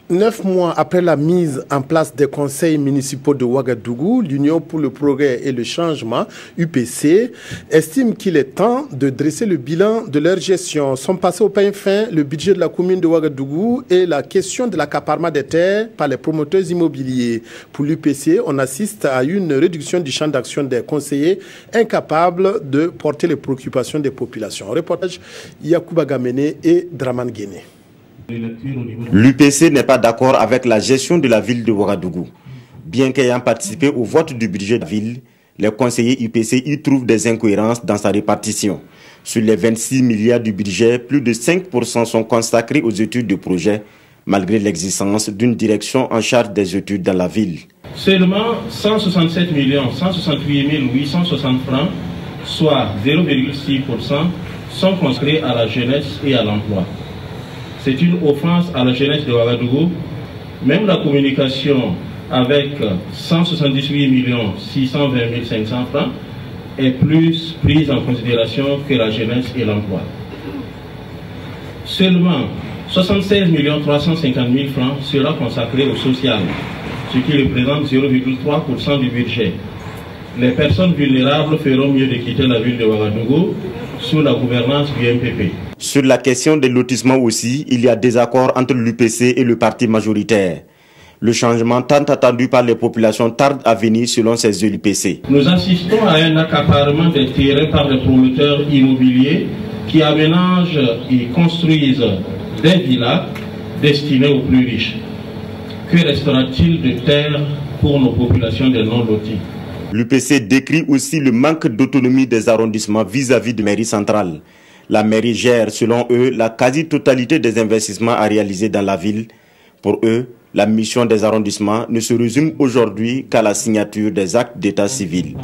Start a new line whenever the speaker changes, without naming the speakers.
9 mois après la mise en place des conseils municipaux de Ouagadougou, l'Union pour le progrès et le changement, UPC, estime qu'il est temps de dresser le bilan de leur gestion. Sont passés au pain fin le budget de la commune de Ouagadougou et la question de l'accaparement des terres par les promoteurs immobiliers. Pour l'UPC, on assiste à une réduction du champ d'action des conseillers incapables de porter les préoccupations des populations. Reportage Yacouba Gamene et Draman Guéné.
L'UPC n'est pas d'accord avec la gestion de la ville de Ouagadougou. Bien qu'ayant participé au vote du budget de la ville, les conseillers UPC y trouvent des incohérences dans sa répartition. Sur les 26 milliards du budget, plus de 5% sont consacrés aux études de projet, malgré l'existence d'une direction en charge des études dans la ville.
Seulement 167 168 860 francs, soit 0,6%, sont consacrés à la jeunesse et à l'emploi. C'est une offense à la jeunesse de Ouagadougou. Même la communication avec 178 620 500 francs est plus prise en considération que la jeunesse et l'emploi. Seulement 76 350 000 francs sera consacré au social, ce qui représente 0,3% du budget. Les personnes vulnérables feront mieux de quitter la ville de Ouagadougou sous la gouvernance du MPP.
Sur la question des lotissements aussi, il y a des accords entre l'UPC et le parti majoritaire. Le changement tant attendu par les populations tarde à venir selon ces UPC.
Nous assistons à un accaparement des terrains par les promoteurs immobiliers qui aménagent et construisent des villas destinées aux plus riches. Que restera-t-il de terre pour nos populations des non-lotis?
L'UPC décrit aussi le manque d'autonomie des arrondissements vis-à-vis de la mairie centrale. La mairie gère, selon eux, la quasi-totalité des investissements à réaliser dans la ville. Pour eux, la mission des arrondissements ne se résume aujourd'hui qu'à la signature des actes d'état civil.